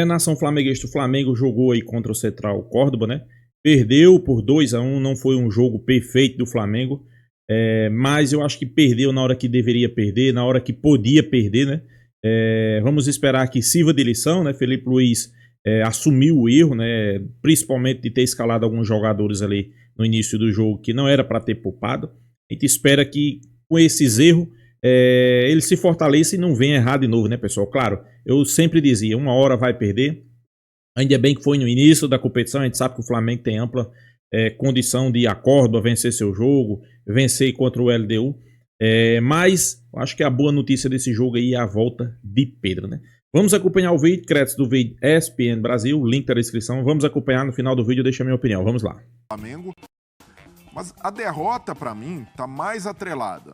Nação flamenguista, o Flamengo jogou aí contra o Central Córdoba, né? Perdeu por 2-1, não foi um jogo perfeito do Flamengo, mas eu acho que perdeu na hora que deveria perder, na hora que podia perder, né? Vamos esperar que sirva de lição, né? Felipe Luiz assumiu o erro, né? Principalmente de ter escalado alguns jogadores ali no início do jogo que não era para ter poupado. A gente espera que com esses erros ele se fortaleça e não venha errar de novo, né, pessoal? Claro, eu sempre dizia, uma hora vai perder. Ainda bem que foi no início da competição, a gente sabe que o Flamengo tem ampla condição de ir a Córdoba, vencer seu jogo, vencer contra o LDU. Mas acho que a boa notícia desse jogo aí é a volta de Pedro, né? Vamos acompanhar o vídeo, créditos do vídeo ESPN Brasil, link da descrição. Vamos acompanhar no final do vídeo, deixa a minha opinião. Vamos lá. Flamengo, mas a derrota para mim tá mais atrelada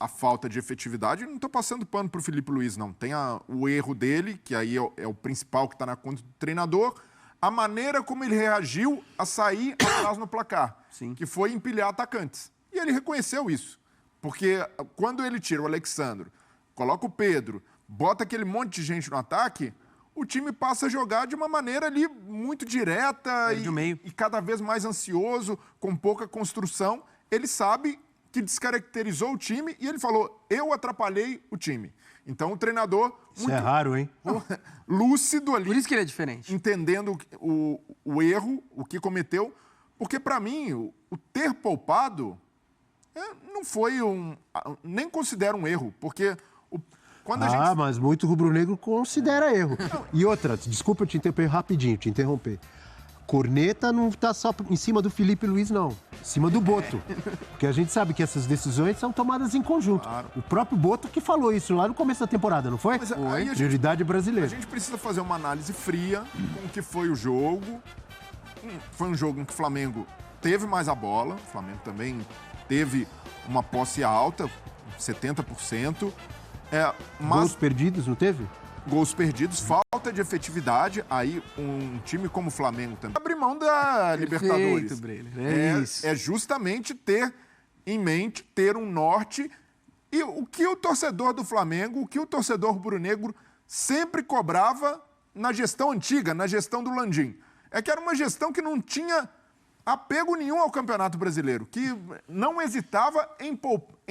à falta de efetividade. Não tô passando pano pro Felipe Luiz, não. Tem o erro dele, que aí é o principal que tá na conta do treinador. A maneira como ele reagiu a sair atrás no placar, Sim. que foi empilhar atacantes. E ele reconheceu isso. Porque quando ele tira o Alexandro, coloca o Pedro, bota aquele monte de gente no ataque, o time passa a jogar de uma maneira ali muito direta e cada vez mais ansioso, com pouca construção. Ele sabe que descaracterizou o time e ele falou, eu atrapalhei o time. Então o treinador... Isso é raro, hein? Lúcido ali. Por isso que ele é diferente. Entendendo o erro, o que cometeu. Porque para mim, o ter poupado não foi nem considero um erro. Porque quando a gente... mas muito rubro-negro considera erro. E outra, desculpa eu te interromper rapidinho, corneta não tá só em cima do Felipe Luiz, não. Em cima do Boto. Porque a gente sabe que essas decisões são tomadas em conjunto. Claro. O próprio Boto que falou isso lá no começo da temporada, não foi? Foi. Prioridade brasileira. A gente precisa fazer uma análise fria com o que foi o jogo. Foi um jogo em que o Flamengo teve mais a bola. O Flamengo também teve uma posse alta, 70%. Gols perdidos, não teve? Gols perdidos, falta de efetividade. Aí um time como o Flamengo também abre mão da Libertadores. É justamente ter em mente, ter um norte. E o que o torcedor do Flamengo, o que o torcedor rubro-negro sempre cobrava na gestão antiga, na gestão do Landim. É que era uma gestão que não tinha apego nenhum ao Campeonato Brasileiro, que não hesitava em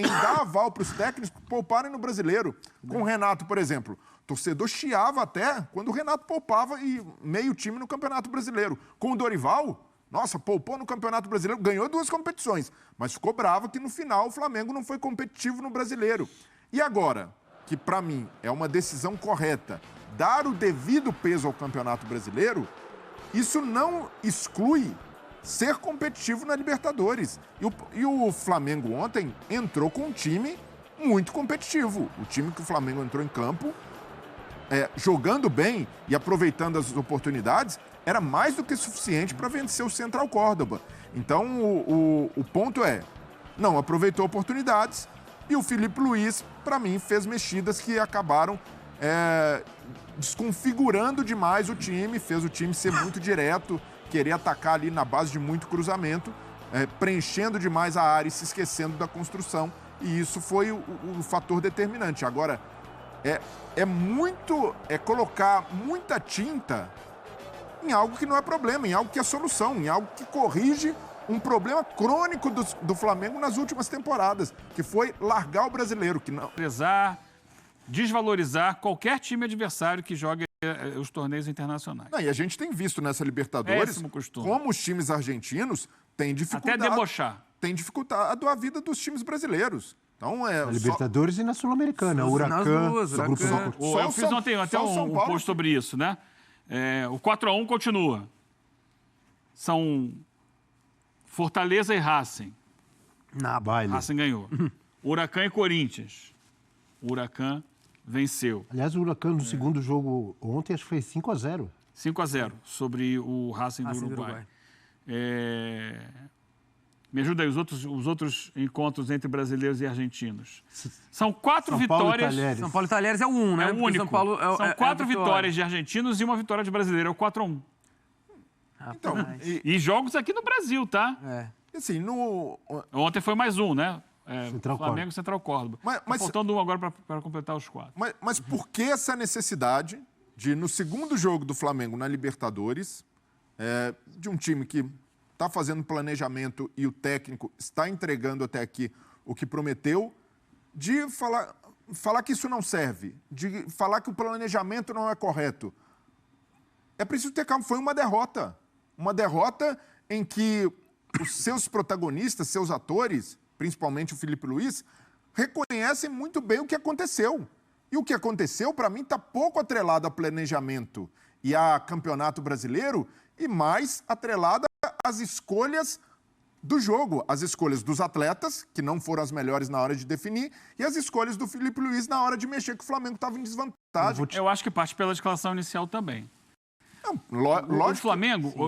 dar aval para os técnicos pouparem no Brasileiro. Com o Renato, por exemplo. O torcedor chiava até quando o Renato poupava e meio time no Campeonato Brasileiro. Com o Dorival, nossa, poupou no Campeonato Brasileiro, ganhou 2 competições, mas ficou bravo que no final o Flamengo não foi competitivo no Brasileiro. E agora, que para mim é uma decisão correta, dar o devido peso ao Campeonato Brasileiro, isso não exclui ser competitivo na Libertadores. E o Flamengo ontem entrou com um time muito competitivo. O time que o Flamengo entrou em campo, jogando bem e aproveitando as oportunidades, era mais do que suficiente para vencer o Central Córdoba. Então, o ponto não aproveitou oportunidades e o Felipe Luiz, para mim, fez mexidas que acabaram desconfigurando demais o time, fez o time ser muito direto, querer atacar ali na base de muito cruzamento, preenchendo demais a área e se esquecendo da construção. E isso foi o fator determinante. Agora, colocar muita tinta em algo que não é problema, em algo que é solução, em algo que corrige um problema crônico do Flamengo nas últimas temporadas, que foi largar o brasileiro. Que não... Desvalorizar qualquer time adversário que jogue os torneios internacionais. Não, e a gente tem visto nessa Libertadores como os times argentinos têm dificuldade... Até debochar. Tem dificuldade a vida dos times brasileiros. Então, na Libertadores e na Sul-Americana. Huracan, eu fiz ontem até um post sobre isso, né? O 4-1 continua. São Fortaleza e Racing. Na baile. Racing ganhou. Huracan e Corinthians. Huracan venceu. Aliás, o Huracan no segundo jogo ontem, acho que foi 5-0. 5-0 sobre o Racing do Uruguai. Me ajuda aí, os outros encontros entre brasileiros e argentinos. São 4 vitórias. São Paulo e Talheres é o 1, né? É o único. São Paulo São 4 vitórias de argentinos e uma vitória de brasileiro. É o 4-1. Então, e jogos aqui no Brasil, tá? Assim, ontem foi mais um, né? Flamengo e Central Córdoba. Mas faltando um agora para completar os 4. Mas por que essa necessidade de, no segundo jogo do Flamengo na Libertadores, de um time que está fazendo planejamento e o técnico está entregando até aqui o que prometeu, de falar que isso não serve, de falar que o planejamento não é correto. É preciso ter calma. Foi uma derrota. Uma derrota em que os seus protagonistas, seus atores, principalmente o Filipe Luís, reconhecem muito bem o que aconteceu. E o que aconteceu, para mim, está pouco atrelado a planejamento e a campeonato brasileiro e mais atrelada às escolhas do jogo, as escolhas dos atletas, que não foram as melhores na hora de definir, e as escolhas do Filipe Luís na hora de mexer, que o Flamengo estava em desvantagem. Eu acho que parte pela escalação inicial também. Não, lógico.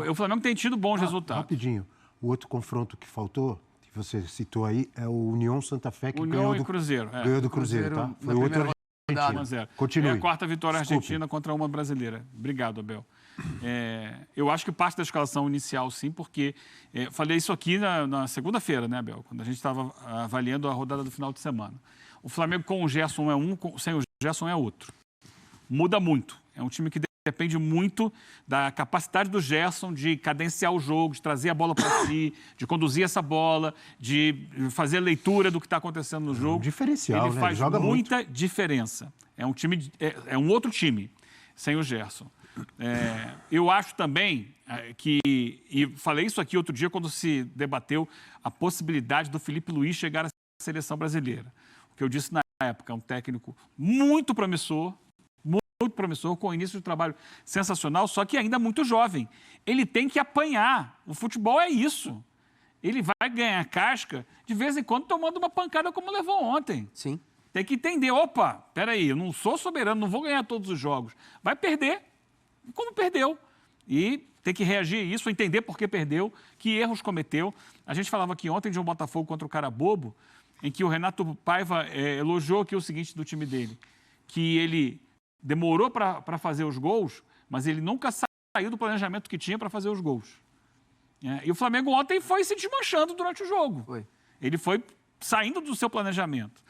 O Flamengo tem tido bons resultados. Rapidinho, o outro confronto que faltou, que você citou aí, é o União Santa Fé, que ganhou do Cruzeiro. Ganhou do Cruzeiro, tá? Foi outro argentino. Continue. É a quarta vitória argentina contra uma brasileira. Obrigado, Abel. Eu acho que parte da escalação inicial, sim, porque falei isso aqui na segunda-feira, né, Abel? Quando a gente estava avaliando a rodada do final de semana. O Flamengo com o Gerson é um, sem o Gerson é outro. Muda muito. É um time que depende muito da capacidade do Gerson de cadenciar o jogo, de trazer a bola para si, de conduzir essa bola, de fazer a leitura do que está acontecendo no jogo. Diferencial, ele faz joga muita muito. diferença. É um time, é um outro time sem o Gerson. Eu acho também que, e falei isso aqui outro dia quando se debateu a possibilidade do Filipe Luís chegar à seleção brasileira. O que eu disse na época, é um técnico muito promissor, com o início de trabalho sensacional, só que ainda muito jovem. Ele tem que apanhar. O futebol é isso. Ele vai ganhar casca de vez em quando tomando uma pancada como levou ontem. Sim. Tem que entender, opa, peraí, eu não sou soberano, não vou ganhar todos os jogos. Vai perder, como perdeu. E tem que reagir a isso, entender por que perdeu, que erros cometeu. A gente falava aqui ontem de um Botafogo contra o Carabobo, em que o Renato Paiva elogiou aqui o seguinte do time dele, que ele demorou para fazer os gols, mas ele nunca saiu do planejamento que tinha para fazer os gols. E o Flamengo ontem foi se desmanchando durante o jogo. Ele foi saindo do seu planejamento.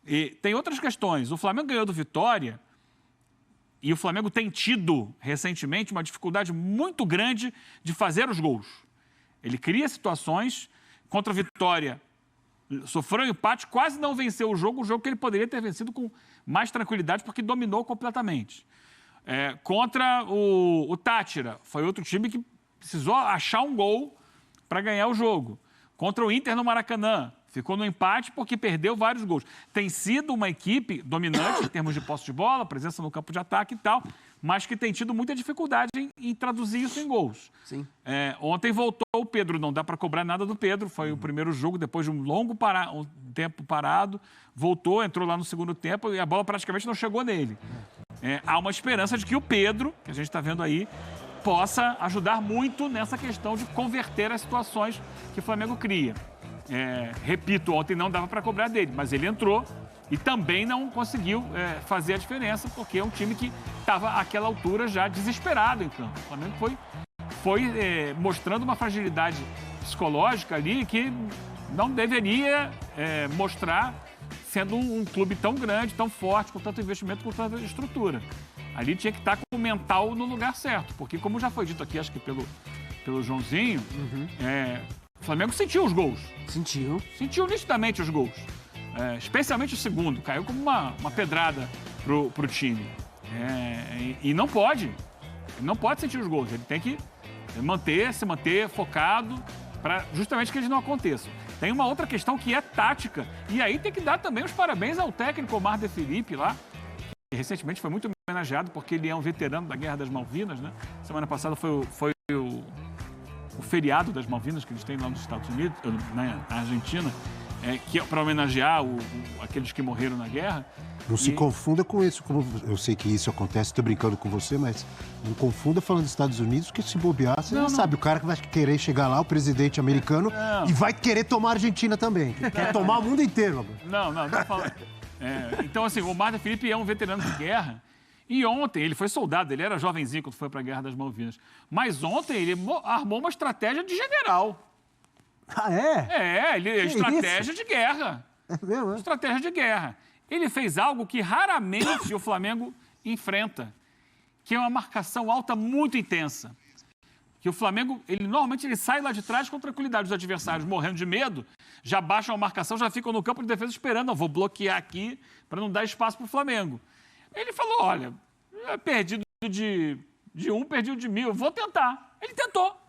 E tem outras questões. O Flamengo ganhou do Vitória e o Flamengo tem tido, recentemente, uma dificuldade muito grande de fazer os gols. Ele cria situações contra o Vitória. Sofreu um empate, quase não venceu o jogo que ele poderia ter vencido com mais tranquilidade, porque dominou completamente. Contra o Táchira, foi outro time que precisou achar um gol para ganhar o jogo. Contra o Inter no Maracanã, ficou no empate porque perdeu vários gols. Tem sido uma equipe dominante em termos de posse de bola, presença no campo de ataque e tal, mas que tem tido muita dificuldade em traduzir isso em gols. Sim. Ontem voltou o Pedro, não dá para cobrar nada do Pedro, foi o primeiro jogo, depois de um longo tempo parado, voltou, entrou lá no segundo tempo e a bola praticamente não chegou nele. Há uma esperança de que o Pedro, que a gente está vendo aí, possa ajudar muito nessa questão de converter as situações que o Flamengo cria. Repito, ontem não dava para cobrar dele, mas ele entrou e também não conseguiu fazer a diferença, porque é um time que estava àquela altura já desesperado em campo. O Flamengo foi mostrando uma fragilidade psicológica ali que não deveria mostrar, sendo um clube tão grande, tão forte, com tanto investimento, com tanta estrutura. Ali tinha que estar com o mental no lugar certo, porque como já foi dito aqui, acho que pelo Joãozinho, o Flamengo sentiu os gols. Sentiu nitidamente os gols. Especialmente o segundo, caiu como uma pedrada pro time. E não pode. Ele não pode sentir os gols. Ele tem que se manter focado para justamente que eles não aconteçam. Tem uma outra questão que é tática. E aí tem que dar também os parabéns ao técnico Omar de Felipe lá, que recentemente foi muito homenageado porque ele é um veterano da Guerra das Malvinas, né? Semana passada foi o feriado das Malvinas que eles têm lá nos Estados Unidos, na Argentina, que é para homenagear aqueles que morreram na guerra. Não se confunda com isso, como eu sei que isso acontece, estou brincando com você, mas não confunda falando dos Estados Unidos, porque se bobear, você não sabe, o cara que vai querer chegar lá, o presidente americano, e vai querer tomar a Argentina também. Quer tomar o mundo inteiro. Não falando. Então, assim, o Omar de Felipe é um veterano de guerra. E ontem, ele foi soldado, ele era jovenzinho quando foi para a Guerra das Malvinas. Mas ontem ele armou uma estratégia de general. Ah, é? Estratégia de guerra. É mesmo, Estratégia de guerra. Ele fez algo que raramente o Flamengo enfrenta, que é uma marcação alta muito intensa. Que o Flamengo, normalmente ele sai lá de trás com tranquilidade, os adversários morrendo de medo, já baixam a marcação, já ficam no campo de defesa esperando, não, vou bloquear aqui para não dar espaço para o Flamengo. Ele falou, olha, perdi de 1, perdi o de 1000, eu vou tentar. Ele tentou.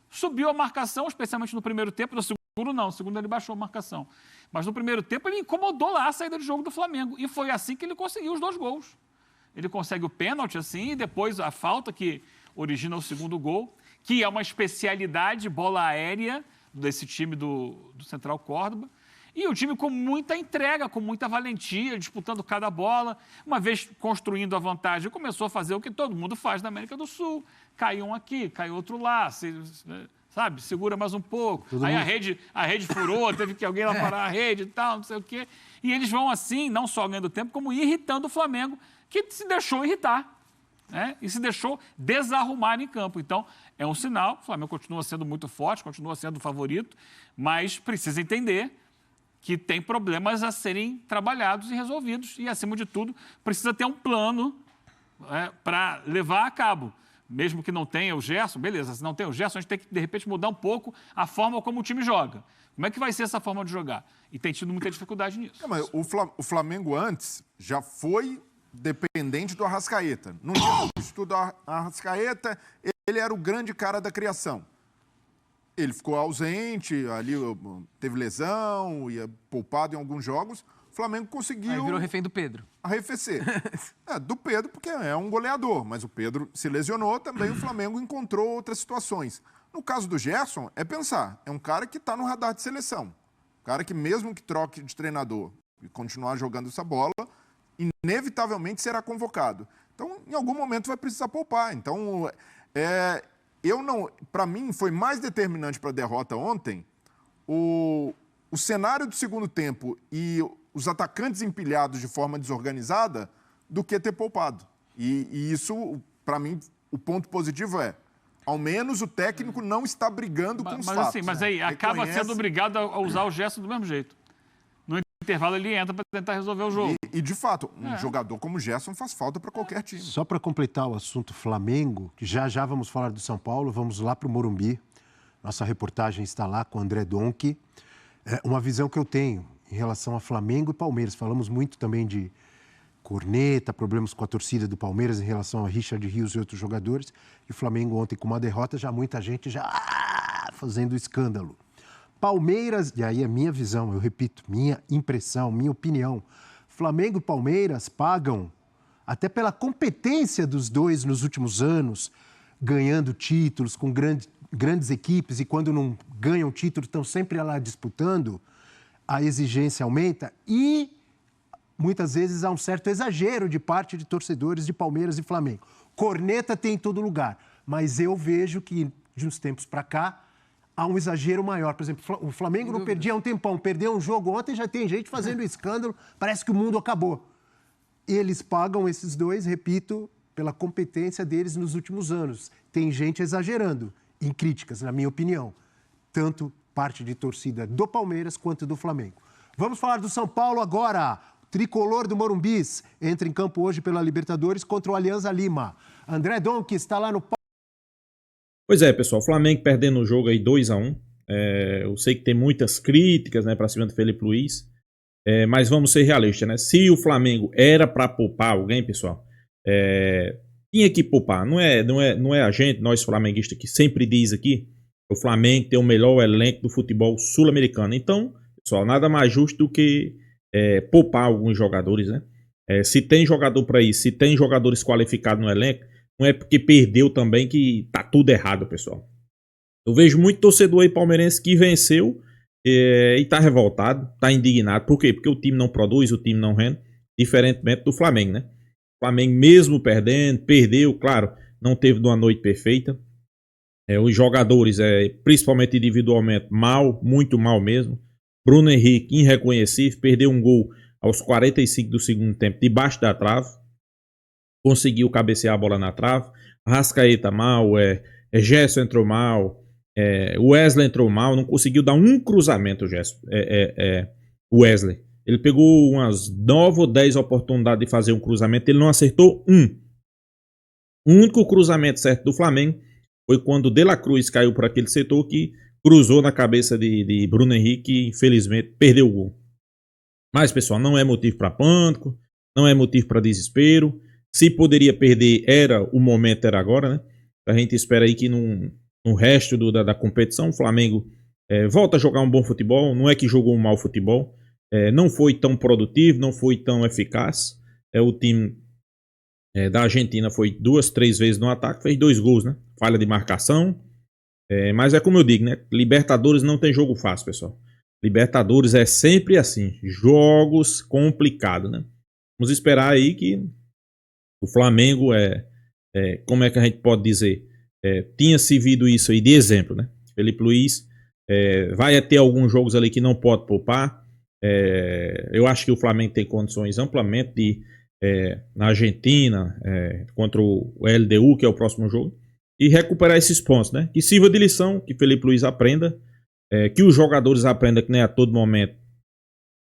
Subiu a marcação, especialmente no primeiro tempo, no segundo não, no segundo ele baixou a marcação. Mas no primeiro tempo ele incomodou lá a saída de jogo do Flamengo. E foi assim que ele conseguiu os 2 gols. Ele consegue o pênalti assim, e depois a falta que origina o segundo gol, que é uma especialidade, bola aérea, desse time do Central Córdoba. E o time com muita entrega, com muita valentia, disputando cada bola. Uma vez construindo a vantagem, começou a fazer o que todo mundo faz na América do Sul. Cai um aqui, cai outro lá, sabe? Segura mais um pouco. Aí a rede furou, teve que alguém lá parar a rede e tal, não sei o quê. E eles vão assim, não só ganhando tempo, como irritando o Flamengo, que se deixou irritar. Né? E se deixou desarrumar em campo. Então, é um sinal, o Flamengo continua sendo muito forte, continua sendo o favorito, mas precisa entender que tem problemas a serem trabalhados e resolvidos e, acima de tudo, precisa ter um plano para levar a cabo. Mesmo que não tenha o Gerson, beleza, se não tem o Gerson, a gente tem que, de repente, mudar um pouco a forma como o time joga. Como é que vai ser essa forma de jogar? E tem tido muita dificuldade nisso. Mas o Flamengo antes já foi dependente do Arrascaeta. Não tinha visto do Arrascaeta, ele era o grande cara da criação. Ele ficou ausente, ali teve lesão, ia poupado em alguns jogos. O Flamengo conseguiu... Aí virou refém do Pedro. Arrefecer. Do Pedro, porque é um goleador, mas o Pedro se lesionou também, o Flamengo encontrou outras situações. No caso do Gerson, é pensar, é um cara que está no radar de seleção. Um cara que mesmo que troque de treinador e continuar jogando essa bola, inevitavelmente será convocado. Então, em algum momento vai precisar poupar. Então, para mim, foi mais determinante para a derrota ontem o cenário do segundo tempo e os atacantes empilhados de forma desorganizada do que ter poupado. E isso, para mim, o ponto positivo ao menos o técnico não está brigando com os fatos. Assim, mas aí acaba sendo obrigado a usar o gesto do mesmo jeito. No intervalo ele entra para tentar resolver o jogo. E de fato, um jogador como o Gerson faz falta para qualquer time. Só para completar o assunto Flamengo, que já vamos falar do São Paulo, vamos lá para o Morumbi. Nossa reportagem está lá com o André Donk. Uma visão que eu tenho em relação a Flamengo e Palmeiras. Falamos muito também de corneta, problemas com a torcida do Palmeiras em relação a Richard Rios e outros jogadores. E o Flamengo ontem com uma derrota, já muita gente fazendo escândalo. Palmeiras, e aí é minha visão, eu repito, minha impressão, minha opinião. Flamengo e Palmeiras pagam, até pela competência dos dois nos últimos anos, ganhando títulos com grandes equipes, e quando não ganham título estão sempre lá disputando, a exigência aumenta e muitas vezes há um certo exagero de parte de torcedores de Palmeiras e Flamengo. Corneta tem em todo lugar, mas eu vejo que de uns tempos para cá há um exagero maior. Por exemplo, o Flamengo não perdia há um tempão, perdeu um jogo ontem, já tem gente fazendo escândalo, parece que o mundo acabou. Eles pagam esses dois, repito, pela competência deles nos últimos anos. Tem gente exagerando em críticas, na minha opinião, tanto parte de torcida do Palmeiras quanto do Flamengo. Vamos falar do São Paulo agora. O tricolor do Morumbis entra em campo hoje pela Libertadores contra o Alianza Lima. André Donk está lá no... Pois é, pessoal, o Flamengo perdendo o jogo aí 2-1. Eu sei que tem muitas críticas, né, para cima do Felipe Luiz, mas vamos ser realistas, né? Se o Flamengo era para poupar alguém, pessoal, tinha que poupar. Não é a gente, nós flamenguistas, que sempre diz aqui que o Flamengo tem o melhor elenco do futebol sul-americano. Então, pessoal, nada mais justo do que poupar alguns jogadores, né? Se tem jogador para isso, se tem jogadores qualificados no elenco, não é porque perdeu também que tá tudo errado, pessoal. Eu vejo muito torcedor aí palmeirense que venceu e tá revoltado, tá indignado. Por quê? Porque o time não produz, o time não rende, diferentemente do Flamengo, né? O Flamengo mesmo perdeu, claro, não teve uma noite perfeita. Os jogadores, principalmente individualmente, mal, muito mal mesmo. Bruno Henrique, irreconhecível, perdeu um gol aos 45 do segundo tempo, debaixo da trave. Conseguiu cabecear a bola na trave. Arrascaeta mal, Gerson entrou mal, Wesley entrou mal, não conseguiu dar um cruzamento, Wesley. Ele pegou umas 9 ou 10 oportunidades de fazer um cruzamento, ele não acertou um. O único cruzamento certo do Flamengo foi quando o De La Cruz caiu por aquele setor que cruzou na cabeça de Bruno Henrique e infelizmente perdeu o gol. Mas, pessoal, não é motivo para pânico, não é motivo para desespero. Se poderia perder, o momento era agora, né? A gente espera aí que no resto da competição o Flamengo volta a jogar um bom futebol. Não é que jogou um mau futebol, não foi tão produtivo, não foi tão eficaz. O time da Argentina foi 2, 3 vezes no ataque, fez 2 gols, né? Falha de marcação. Mas é como eu digo, né? Libertadores não tem jogo fácil, pessoal. Libertadores é sempre assim, jogos complicados, né? Vamos esperar aí que o Flamengo como é que a gente pode dizer? Tinha servido isso aí de exemplo, né? Felipe Luiz vai ter alguns jogos ali que não pode poupar. Eu acho que o Flamengo tem condições amplamente de na Argentina contra o LDU, que é o próximo jogo, e recuperar esses pontos, né? Que sirva de lição, que Felipe Luiz aprenda, que os jogadores aprendam que, né, a todo momento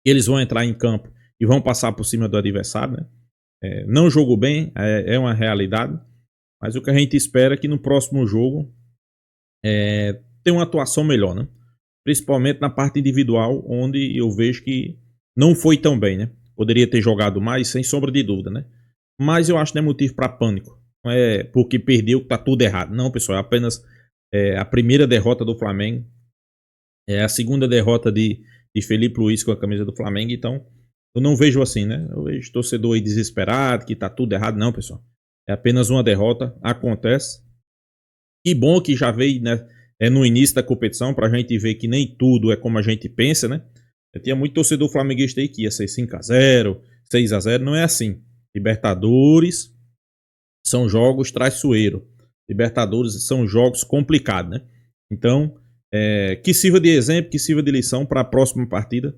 eles vão entrar em campo e vão passar por cima do adversário, né? Não jogou bem, é uma realidade, mas o que a gente espera é que no próximo jogo tenha uma atuação melhor, né? Principalmente na parte individual, onde eu vejo que não foi tão bem, né? Poderia ter jogado mais, sem sombra de dúvida, né? Mas eu acho que não é motivo para pânico. Não é porque perdeu que tá tudo errado. Não, pessoal, é apenas a primeira derrota do Flamengo. É a segunda derrota de Felipe Luiz com a camisa do Flamengo. Então, eu não vejo assim, né? Eu vejo torcedor aí desesperado, que tá tudo errado. Não, pessoal. É apenas uma derrota. Acontece. Que bom que já veio, né, no início da competição, pra gente ver que nem tudo é como a gente pensa, né? Eu tinha muito torcedor flamenguista aí que ia ser 5-0, 6-0. Não é assim. Libertadores são jogos traiçoeiros. Libertadores são jogos complicados, né? Então, que sirva de exemplo, que sirva de lição para a próxima partida.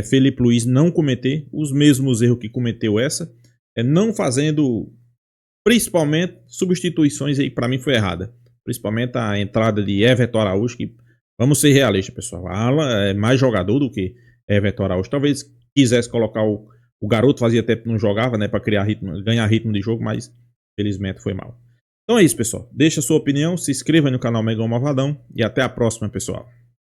Felipe Luiz não cometer os mesmos erros que cometeu essa. Não fazendo, principalmente, substituições aí, para mim foi errada. Principalmente a entrada de Everton Araújo, que, vamos ser realistas, pessoal. A ala é mais jogador do que Everton Araújo. Talvez quisesse colocar o garoto, fazia tempo que não jogava, né, para ganhar ritmo de jogo, mas felizmente foi mal. Então é isso, pessoal. Deixa a sua opinião, se inscreva no canal Mengão Malvadão e até a próxima, pessoal.